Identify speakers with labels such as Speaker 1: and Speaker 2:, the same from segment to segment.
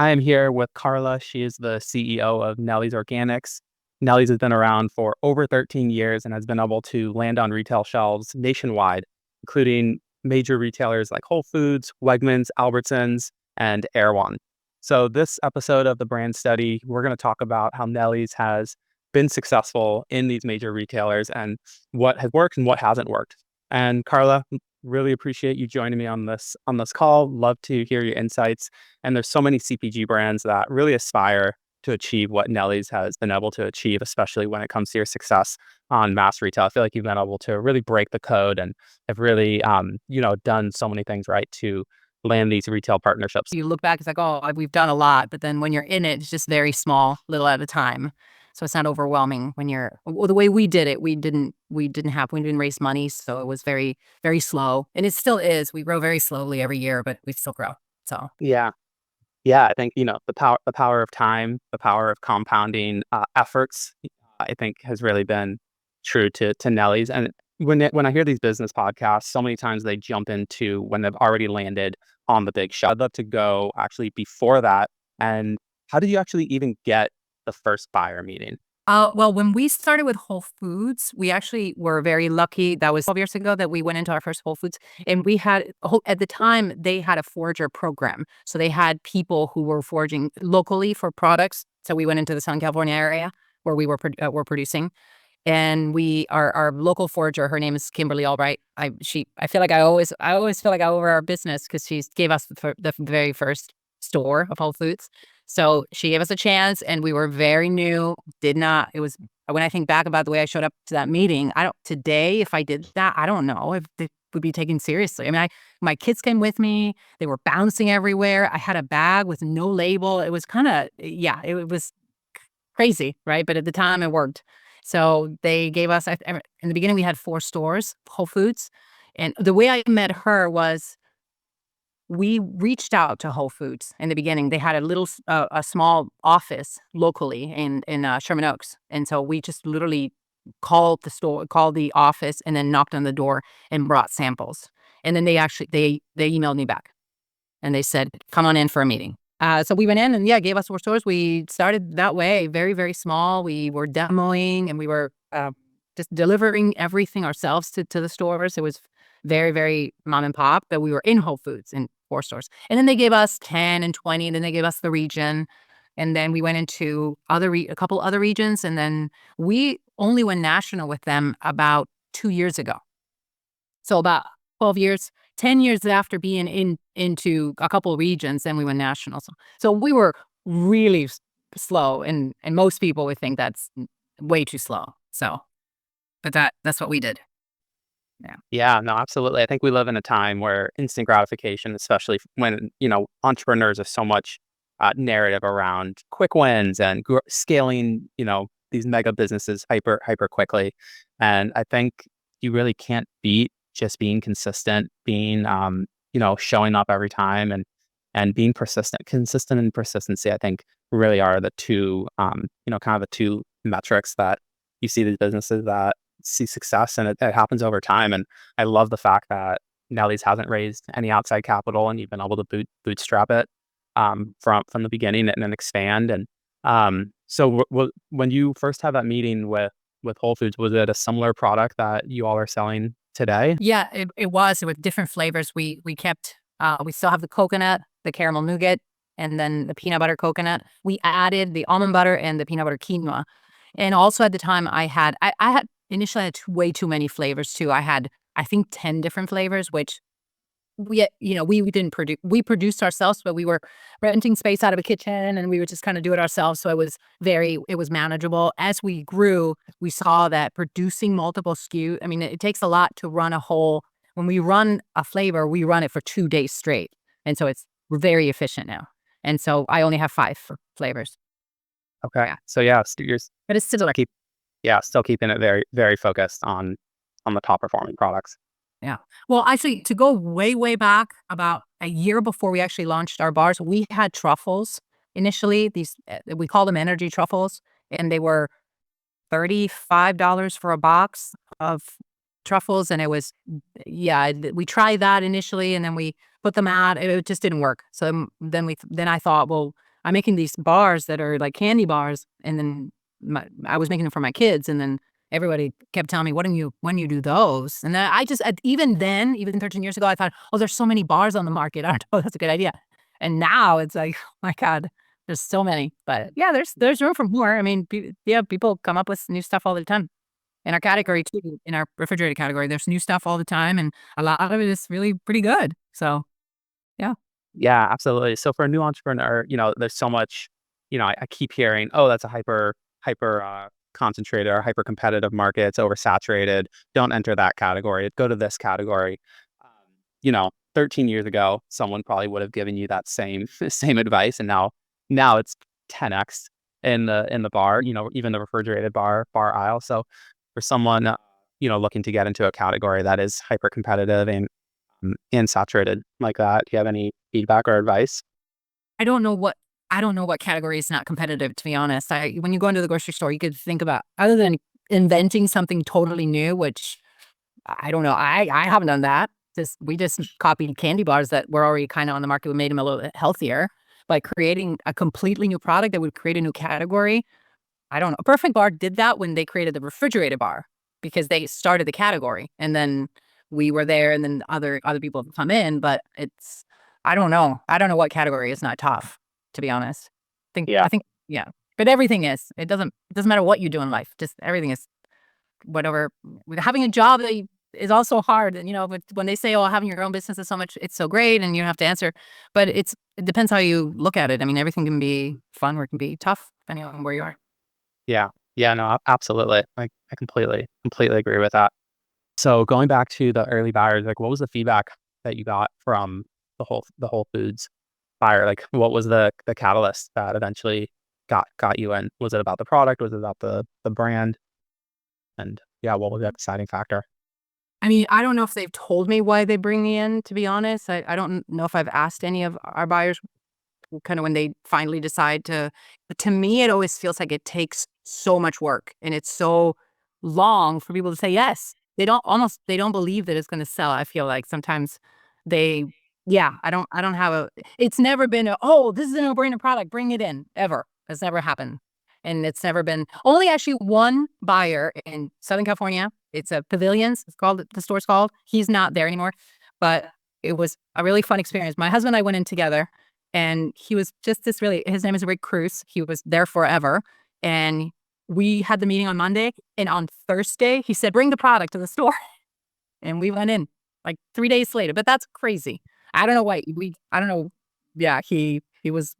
Speaker 1: I am here with Carla. She is the CEO of Nelly's Organics. Nelly's has been around for over 13 years and has been able to land on retail shelves nationwide, including major retailers like Whole Foods, Wegmans, Albertsons, and Erewhon. So this episode of the brand study, we're going to talk about how Nelly's has been successful in these major retailers and what has worked and what hasn't worked. And Carla, really appreciate you joining me on this call. Love to hear your insights. And there's so many CPG brands that really aspire to achieve what Nelly's has been able to achieve, especially when it comes to your success on mass retail. I feel like you've been able to really break the code and have really, done so many things right to land these retail partnerships.
Speaker 2: You look back, it's like, oh, we've done a lot. But then when you're in it, it's just very small, little at a time. So it's not overwhelming when the way we did it, we didn't raise money. So it was very, very slow. And it still is. We grow very slowly every year, but we still grow. So
Speaker 1: Yeah. Yeah, I think, the power of time, the power of compounding efforts, I think has really been true to Nelly's. And when I hear these business podcasts, so many times they jump into when they've already landed on the big show. I'd love to go actually before that. And how did you actually even get the first buyer meeting?
Speaker 2: well, when we started with Whole Foods, we actually were very lucky. That was 12 years ago that we went into our first Whole Foods. And at the time, they had a forager program. So they had people who were foraging locally for products. So we went into the Southern California area where we were producing. And our local forager, her name is Kimberly Albright. I feel like I always feel like I owe her our business because she gave us the very first store of Whole Foods. So she gave us a chance, and we were very new. It was when I think back about the way I showed up to that meeting. Today, if I did that, I don't know if they would be taken seriously. I mean, my kids came with me. They were bouncing everywhere. I had a bag with no label. It was it was crazy, right? But at the time, it worked. So they gave us, in the beginning, we had 4 stores, Whole Foods. And the way I met her was we reached out to Whole Foods in the beginning. They had a small office locally in Sherman Oaks. And so we just literally called the office, and then knocked on the door and brought samples. And then they emailed me back and they said, come on in for a meeting. So we went in and gave us 4 stores. We started that way, very, very small. We were demoing and we were just delivering everything ourselves to the stores. It was very, very mom and pop, but we were in Whole Foods in 4 stores. And then they gave us 10 and 20, and then they gave us the region. And then we went into a couple other regions, and then we only went national with them about 2 years ago. So about 12 years, 10 years after being into a couple of regions, then we went national. So we were really slow, and most people would think that's way too slow. So, but that's what we did. Yeah.
Speaker 1: Yeah, no, absolutely. I think we live in a time where instant gratification, especially when, entrepreneurs are so much narrative around quick wins and scaling, these mega businesses hyper quickly. And I think you really can't beat just being consistent, being, showing up every time and being persistent. Consistent and persistency, I think, really are the two, kind of the two metrics that you see these businesses that see success, and it happens over time. And I love the fact that Nelly's hasn't raised any outside capital, and you've been able to bootstrap it from the beginning and then expand. And so when you first had that meeting with Whole Foods, was it a similar product that you all are selling today?
Speaker 2: Yeah, it was with different flavors. We still have the coconut, the caramel nougat, and then the peanut butter coconut. We added the almond butter and the peanut butter quinoa. And also at the time I initially had way too many flavors too. I had, I think, 10 different flavors, which we didn't produce. We produced ourselves, but we were renting space out of a kitchen, and we would just kind of do it ourselves. So it was manageable. As we grew, we saw that producing multiple SKU, I mean, it takes a lot to run when we run a flavor, we run it for 2 days straight. And so we're very efficient now. And so I only have 5 flavors.
Speaker 1: Okay.
Speaker 2: Yeah.
Speaker 1: So yeah, you're
Speaker 2: But it's still
Speaker 1: still keeping it very, very focused on the top performing products.
Speaker 2: Yeah. Well, actually, to go way, way back, about a year before we actually launched our bars, we had truffles initially. We call them energy truffles, and they were $35 for a box of truffles. And it was, we tried that initially, and then we put them out. It just didn't work. So then I thought, well, I'm making these bars that are like candy bars, and then I was making them for my kids, and then everybody kept telling me, when you do those?" And then I just even then, even 13 years ago, I thought, "Oh, there's so many bars on the market. I don't know, that's a good idea." And now it's like, oh my God, there's so many. But yeah, there's room for more. I mean, yeah, people come up with new stuff all the time. In our category too, in our refrigerated category, there's new stuff all the time, and a lot of it is really pretty good. So yeah.
Speaker 1: Yeah, absolutely. So for a new entrepreneur, there's so much, I keep hearing, oh, that's a hyper concentrated or hyper competitive market. It's oversaturated. Don't enter that category. Go to this category. 13 years ago, someone probably would have given you that same same advice, and now it's 10x in the bar. Even the refrigerated bar aisle. So for someone, looking to get into a category that is hyper competitive and saturated like that, do you have any feedback or advice?
Speaker 2: I don't know what I don't know what category is not competitive, to be honest. When you go into the grocery store, you could think about other than inventing something totally new, which I don't know. I haven't done that. We just copied candy bars that were already kind of on the market. We made them a little bit healthier by creating a completely new product that would create a new category. I don't know. Perfect Bar did that when they created the refrigerated bar because they started the category, and then we were there, and then other people have come in. But it's I don't know. I don't know what category is not tough, to be honest.
Speaker 1: Yeah.
Speaker 2: I think yeah, but everything is. It doesn't matter what you do in life. Just everything is whatever. Having a job is also hard, and but when they say, "Oh, having your own business is so much, it's so great," and you don't have to answer, but it depends how you look at it. I mean, everything can be fun or it can be tough depending on where you are.
Speaker 1: Yeah. Yeah, no, absolutely. I completely agree with that. So going back to the early buyers, like what was the feedback that you got from the Whole Foods buyer? Like what was the catalyst that eventually got you in? Was it about the product? Was it about the brand? And yeah, what was that deciding factor?
Speaker 2: I mean, I don't know if they've told me why they bring me in, to be honest. I don't know if I've asked any of our buyers kind of when they finally decide to but to me, it always feels like it takes so much work and it's so long for people to say yes. They don't believe that it's gonna sell. I feel like sometimes they yeah, I don't have a it's never been a, "Oh, this is a no-brainer product, bring it in," ever. It's never happened. And it's never been only actually one buyer in Southern California. It's a Pavilions, the store's called. He's not there anymore, but it was a really fun experience. My husband and I went in together and he was just this really his name is Rick Cruz. He was there forever, and we had the meeting on Monday, and on Thursday, he said, "Bring the product to the store," and we went in, like, 3 days later, but that's crazy. I don't know why I don't know yeah, he was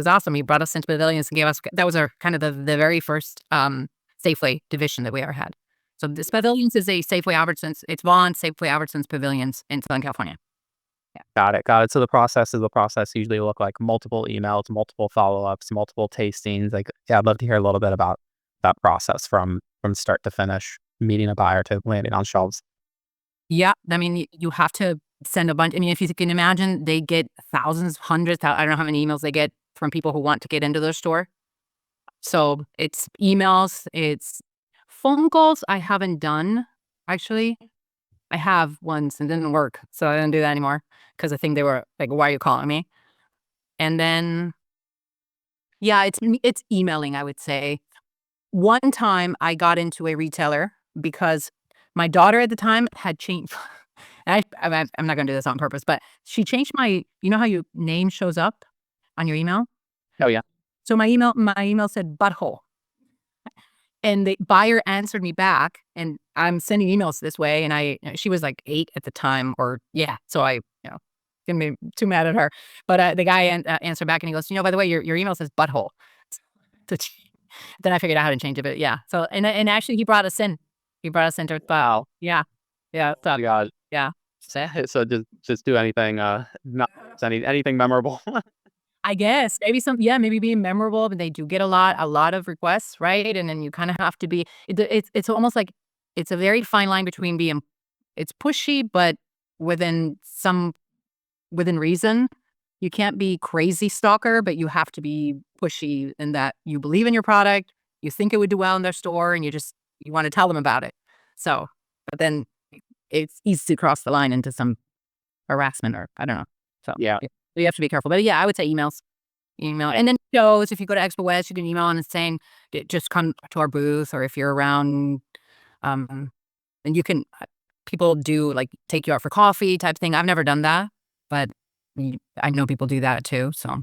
Speaker 2: awesome. He brought us into Pavilions and gave us that was our kind of the very first, Safeway division that we ever had. So this Pavilions is a Safeway Albertsons it's Vaughn, Safeway Albertsons Pavilions in Southern California. Yeah.
Speaker 1: Got it. Got it. So the process usually look like multiple emails, multiple follow-ups, multiple tastings. Like, yeah, I'd love to hear a little bit about that process from start to finish, meeting a buyer to landing on shelves.
Speaker 2: Yeah, I mean, you have to send a bunch I mean, if you can imagine, they get thousands, hundreds, I don't know how many emails they get from people who want to get into their store. So, it's emails, it's phone calls I haven't done, actually. I have once and it didn't work, so I didn't do that anymore because I think they were like, "Why are you calling me?" And then, yeah, it's emailing, I would say. One time I got into a retailer because my daughter at the time had changed I'm not gonna do this on purpose, but she changed you know how your name shows up on your email?
Speaker 1: Oh, yeah.
Speaker 2: So my email said "butthole," and the buyer answered me back, and I'm sending emails this way, and she was like 8 at the time or yeah, so didn't be too mad at her, but, the guy answered back and he goes, "By the way, your email says butthole." So then I figured out how to change it, but yeah. So and actually he brought us in. He brought us into
Speaker 1: Wow.
Speaker 2: yeah. Yeah,
Speaker 1: Oh
Speaker 2: so
Speaker 1: my God.
Speaker 2: yeah.
Speaker 1: So, so just do anything, not anything memorable.
Speaker 2: I guess maybe maybe being memorable, but they do get a lot of requests, right? And then you kinda have to be it's almost like it's a very fine line between being it's pushy, but within some within reason. You can't be crazy stalker, but you have to be pushy in that you believe in your product, you think it would do well in their store, and you wanna tell them about it. So, but then it's easy to cross the line into some harassment or I don't know. So,
Speaker 1: Yeah.
Speaker 2: yeah, you have to be careful. But yeah, I would say emails. email. And then shows, if you go to Expo West, you can email and saying, just come to our booth, or if you're around, um, and you can, people do like take you out for coffee type thing. I've never done that, but I know people do that too. So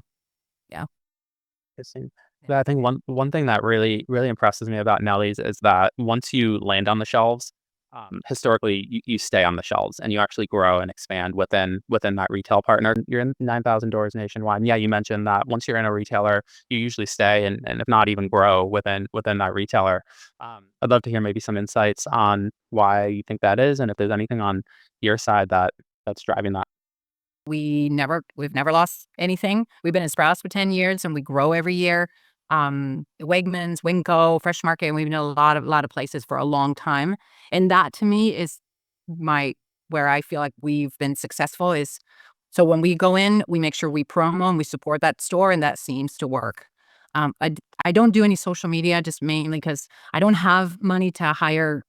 Speaker 2: yeah.
Speaker 1: Interesting.
Speaker 2: Yeah.
Speaker 1: But I think one thing that really impresses me about Nelly's is that once you land on the shelves, historically you stay on the shelves and you actually grow and expand within that retail partner. You're in 9,000 doors nationwide. And yeah, you mentioned that once you're in a retailer, you usually stay and if not even grow within that retailer. I'd love to hear maybe some insights on why you think that is, and if there's anything on your side that's driving that.
Speaker 2: We've never lost anything. We've been in Sprouts for 10 years and we grow every year. Wegmans, Winco, Fresh Market, and we've been in a lot of places for a long time. And that to me is my where I feel like we've been successful is, so when we go in, we make sure we promo and we support that store, and that seems to work. I don't do any social media, just mainly because I don't have money to hire.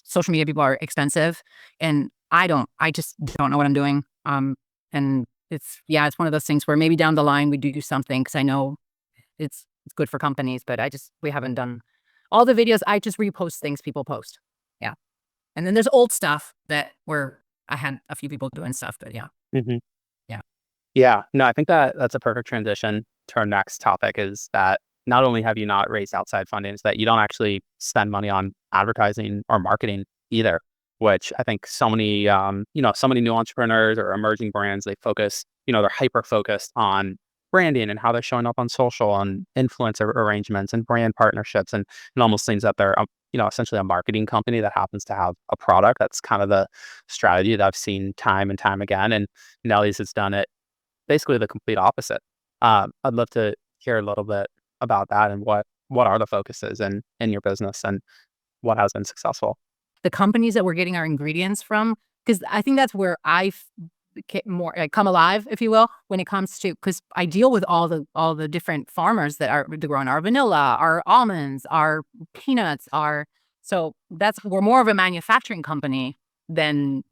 Speaker 2: Social media people are expensive, and I just don't know what I'm doing. And it's one of those things where maybe down the line we do something, because I know it's good for companies, but we haven't done all the videos. I just repost things people post. Yeah. And then there's old stuff that where I had a few people doing stuff, but yeah.
Speaker 1: Mhm.
Speaker 2: Yeah.
Speaker 1: Yeah, no, I think that's a perfect transition to our next topic is that not only have you not raised outside funding, is that you don't actually spend money on advertising or marketing either, which I think so many new entrepreneurs or emerging brands, they focus, they're hyper focused on branding and how they're showing up on social and influencer arrangements and brand partnerships and it almost seems that they're, essentially a marketing company that happens to have a product. That's kind of the strategy that I've seen time and time again. And Nelly's has done it basically the complete opposite. I'd love to hear a little bit about that and what are the focuses in your business and what has been successful.
Speaker 2: The companies that we're getting our ingredients from, because I think that's where more like come alive, if you will, when it comes to, because I deal with all the different farmers that are growing our vanilla, our almonds, our peanuts, our so that's we're more of a manufacturing company than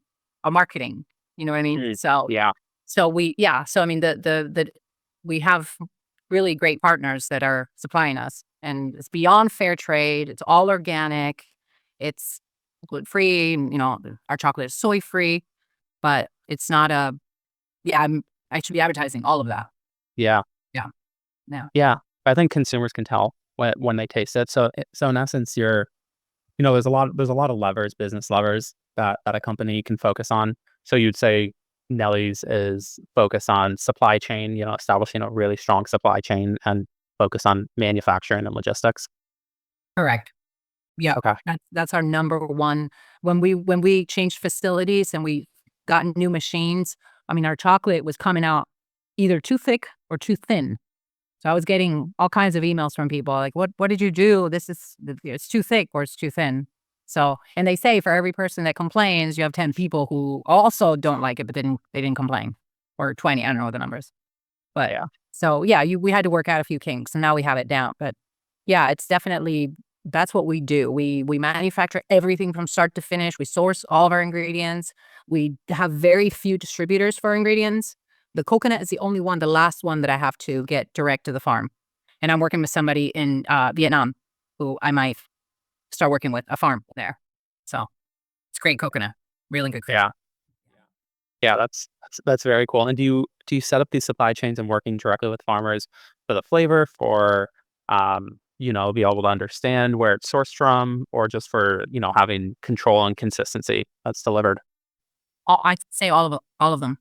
Speaker 2: a marketing. You know what I mean?
Speaker 1: Mm,
Speaker 2: So
Speaker 1: yeah,
Speaker 2: so we yeah. So I mean the we have really great partners that are supplying us, and it's beyond fair trade. It's all organic. It's gluten free. Our chocolate is soy free, but it's not a yeah. I should be advertising all of that.
Speaker 1: yeah,
Speaker 2: Yeah. Yeah.
Speaker 1: yeah. I think consumers can tell when they taste it. So in essence, there's a lot of levers, business levers that a company can focus on. So you'd say Nelly's is focused on supply chain, establishing a really strong supply chain and focus on manufacturing and logistics.
Speaker 2: Correct. Yeah.
Speaker 1: Okay.
Speaker 2: That's our number one. When we changed facilities and we got new machines, I mean, our chocolate was coming out either too thick or too thin. So I was getting all kinds of emails from people like, "What did you do? It's too thick or it's too thin." So, and they say for every person that complains, you have 10 people who also don't like it, but they didn't complain, or 20. I don't know the numbers, but
Speaker 1: Yeah.
Speaker 2: so yeah, we had to work out a few kinks, and now we have it down. But yeah, it's definitely that's what we do. We manufacture everything from start to finish. We source all of our ingredients. We have very few distributors for our ingredients. The coconut is the only one, the last one that I have to get direct to the farm. And I'm working with somebody in Vietnam who I might start working with a farm there. So it's great coconut, really good coconut.
Speaker 1: Yeah. Yeah, that's very cool. And do you set up these supply chains and working directly with farmers for the flavor, for be able to understand where it's sourced from, or just for, having control and consistency that's delivered?
Speaker 2: I'd say all of them.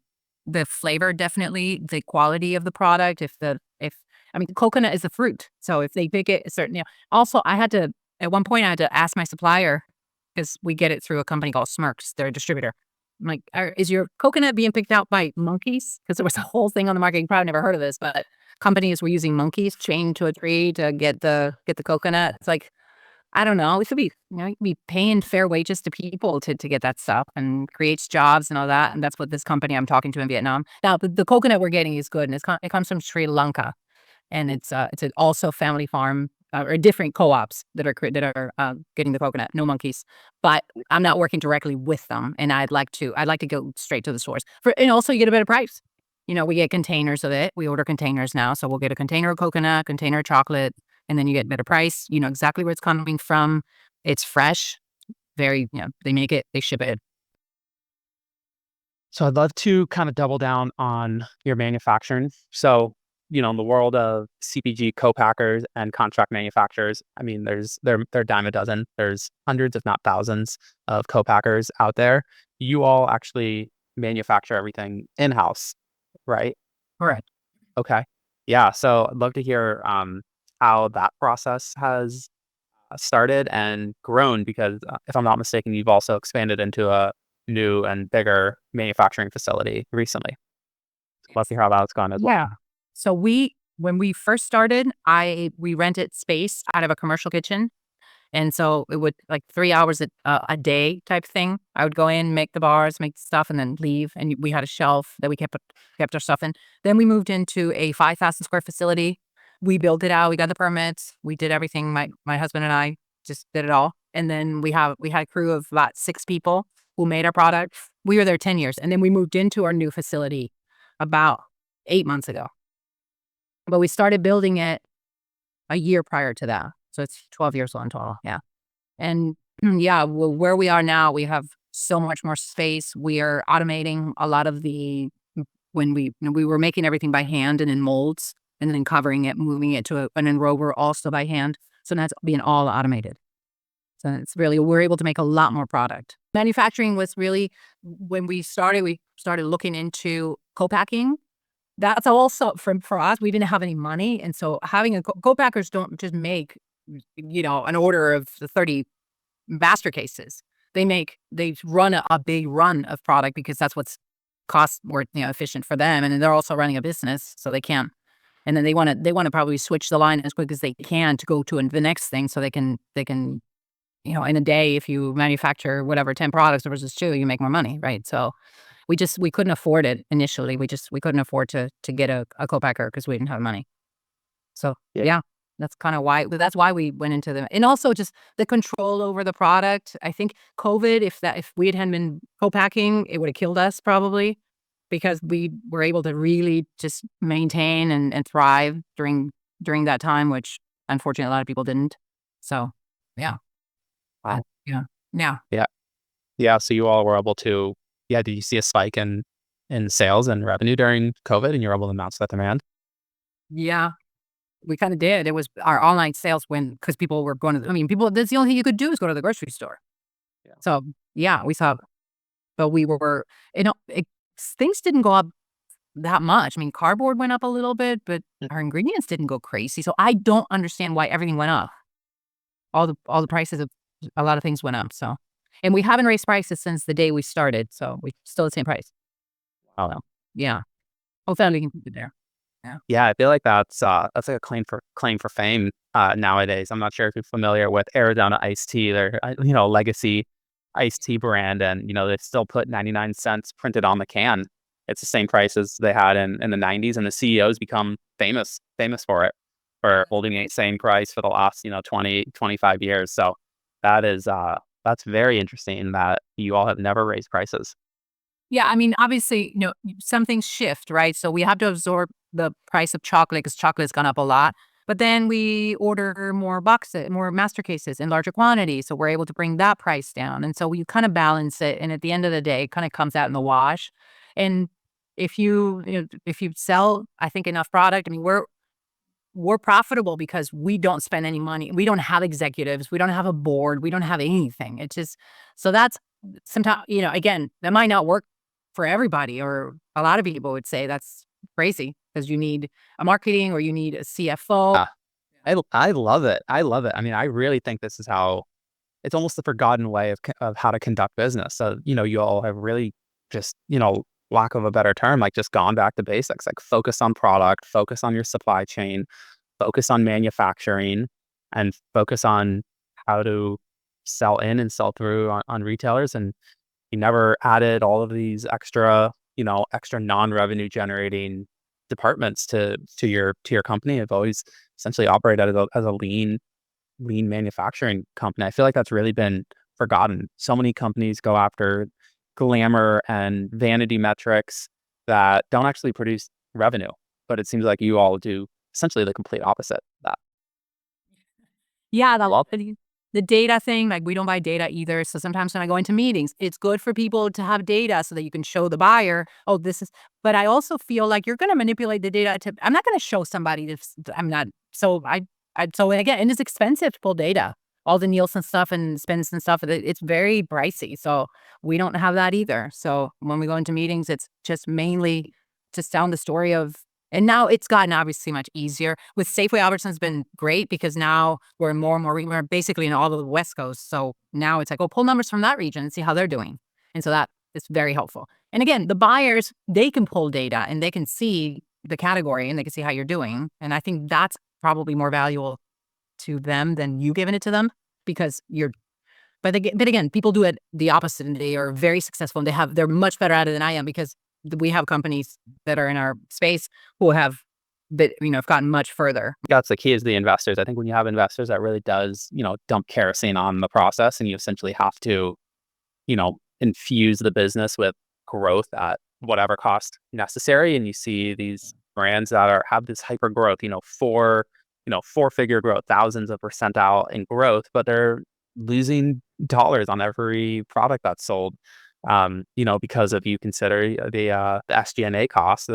Speaker 2: The flavor, definitely. The quality of the product. If I mean, coconut is a fruit, so if they pick it a certain, Also, at one point I had to ask my supplier because we get it through a company called Smirks. They're a distributor. I'm like, is your coconut being picked out by monkeys? Because there was a whole thing on the market. You probably never heard of this, but companies were using monkeys chained to a tree to get the coconut. It's like, I don't know. We should be, you could be paying fair wages to people to get that stuff, and creates jobs and all that. And that's what this company I'm talking to in Vietnam. Now, the coconut we're getting is good, and it comes from Sri Lanka, and it's also family farm, or different co-ops that are getting the coconut. No monkeys, but I'm not working directly with them, and I'd like to go straight to the source and also you get a better price. we get containers of it. We order containers now. So we'll get a container of coconut, container of chocolate, and then you get better price. You know exactly where it's coming from. It's fresh. They make it, they ship it.
Speaker 1: So I'd love to kind of double down on your manufacturing. So, in the world of CPG co-packers and contract manufacturers, I mean, they're a dime a dozen. There's hundreds, if not thousands, of co-packers out there. You all actually manufacture everything in-house, right?
Speaker 2: Correct.
Speaker 1: Okay. Yeah. So I'd love to hear how that process has started and grown because if I'm not mistaken, you've also expanded into a new and bigger manufacturing facility recently. Love to hear how that's gone as well.
Speaker 2: Yeah. So when we first started, we rented space out of a commercial kitchen. And so it would like 3 hours a day type thing. I would go in, make the bars, make the stuff, and then leave. And we had a shelf that we kept our stuff in. Then we moved into a 5,000 square facility. We built it out. We got the permits. We did everything. My husband and I just did it all. And then we had a crew of about 6 people who made our product. We were there 10 years. And then we moved into our new facility about 8 months ago. But we started building it a year prior to that. So it's 12 years old in total. Yeah. And yeah, where we are now, we have so much more space. We are automating a lot of when we were making everything by hand and in molds and then covering it, moving it to an enrober also by hand. So now it's being all automated. So we're able to make a lot more product. Manufacturing was really, when we started looking into co-packing. That's also for us, we didn't have any money. And so having co-packers don't just make, an order of the 30 master cases. They run a big run of product because that's what's cost more, efficient for them. And then they're also running a business, so they can't. And then they want to probably switch the line as quick as they can to go to the next thing so they can, in a day, if you manufacture whatever, 10 products versus 2, you make more money, right? So we couldn't afford it initially. We couldn't afford to get a co-packer because we didn't have money. So yeah, that's why we went into them. And also just the control over the product. I think COVID, if we hadn't been co-packing, it would have killed us probably, because we were able to really just maintain and thrive during that time, which unfortunately a lot of people didn't. So yeah.
Speaker 1: Wow.
Speaker 2: Yeah. Yeah.
Speaker 1: Yeah. Yeah. So you all were able to, yeah. Did you see a spike in sales and revenue during COVID and you were able to match that demand?
Speaker 2: Yeah. We kind of did. It was our online sales because people were going to, people, that's the only thing you could do is go to the grocery store.
Speaker 1: Yeah.
Speaker 2: So yeah, we saw, but we were, things didn't go up that much. Cardboard went up a little bit, but our ingredients didn't go crazy. So I don't understand why everything went up. All the prices of a lot of things went up. So, and we haven't raised prices since the day we started. So we still the same price.
Speaker 1: Wow.
Speaker 2: So, yeah. Hopefully we can keep it there. Yeah.
Speaker 1: Yeah, I feel like that's like a claim for fame nowadays. I'm not sure if you're familiar with Arizona iced tea. They're legacy iced tea brand, and they still put 99 cents printed on the can. It's the same price as they had in the 90s, and the CEOs become famous for it, for holding the same price for the last 20 25 years. So that's very interesting that you all have never raised prices.
Speaker 2: Yeah, obviously, some things shift, right? So we have to absorb the price of chocolate because chocolate's gone up a lot. But then we order more boxes, more master cases in larger quantities. So we're able to bring that price down. And so you kind of balance it. And at the end of the day, it kind of comes out in the wash. And if you sell, I think, enough product, we're profitable because we don't spend any money. We don't have executives. We don't have a board. We don't have anything. It's just, so that's sometimes, again, that might not work for everybody, or a lot of people would say that's crazy because you need a marketing or you need a CFO.
Speaker 1: Ah, I love it. I love it. I really think this is how it's almost the forgotten way of how to conduct business. So, you all have really just, lack of a better term, like just gone back to basics, like focus on product, focus on your supply chain, focus on manufacturing, and focus on how to sell in and sell through on retailers. And you never added all of these extra non-revenue generating departments to your company. Have always essentially operated as a lean manufacturing company. I feel like that's really been forgotten. So many companies go after glamour and vanity metrics that don't actually produce revenue. But it seems like you all do essentially the complete opposite of that.
Speaker 2: Yeah,
Speaker 1: Well,
Speaker 2: the data thing, like, we don't buy data either, so sometimes when I go into meetings, it's good for people to have data so that you can show the buyer, "Oh, this is," but I also feel like you're gonna manipulate the data to I'm not gonna show somebody this I'm not so so again, and it's expensive to pull data. All the Nielsen stuff and spends and stuff, it's very pricey, so we don't have that either. So when we go into meetings, it's just mainly just telling the story of and now it's gotten obviously much easier. With Safeway, Albertsons been great because now we're more and more we're basically in all of the West Coast. So now it's like, oh, pull numbers from that region and see how they're doing. And so that is very helpful. And again, the buyers, they can pull data and they can see the category and they can see how you're doing. And I think that's probably more valuable to them than you giving it to them because you're but again, people do it the opposite, and they are very successful, and they're much better at it than I am because we have companies that are in our space who have have gotten much further.
Speaker 1: that's the key is the investors. I think when you have investors that really does, dump kerosene on the process and you essentially have to, infuse the business with growth at whatever cost necessary. And you see these brands that have this hyper growth, four-figure growth, thousands of percentile in growth, but they're losing dollars on every product that's sold. Because if you consider the SG&A costs,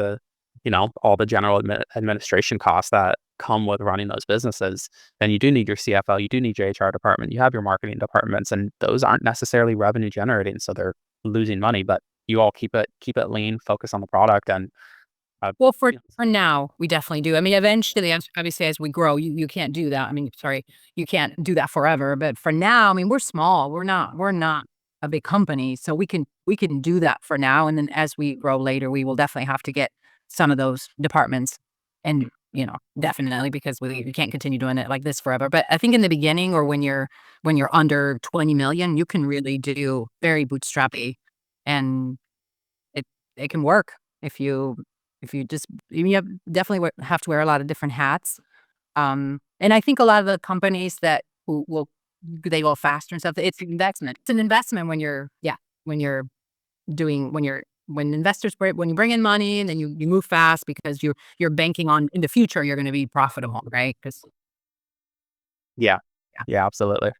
Speaker 1: all the general administration costs that come with running those businesses, then you do need your CFO, you do need your HR department, you have your marketing departments, and those aren't necessarily revenue generating, so they're losing money. But you all keep it lean, focus on the product, and
Speaker 2: Well,
Speaker 1: you know,
Speaker 2: for now, we definitely do. I mean, eventually, obviously, as we grow, you can't do that. I mean, sorry, you can't do that forever. But for now, I mean, we're small. We're not a big company, so we can do that for now. And then as we grow later, we will definitely have to get some of those departments, and definitely because we can't continue doing it like this forever. But I think in the beginning, or when you're under 20 million, you can really do very bootstrappy, and it it can work if you just you have definitely have to wear a lot of different hats. And I think a lot of the companies that who will they go faster and stuff. It's an investment. It's an investment when you're when you're doing when investors when you bring in money and then you move fast because you're banking on in the future you're going to be profitable, right? Because
Speaker 1: yeah, yeah, absolutely.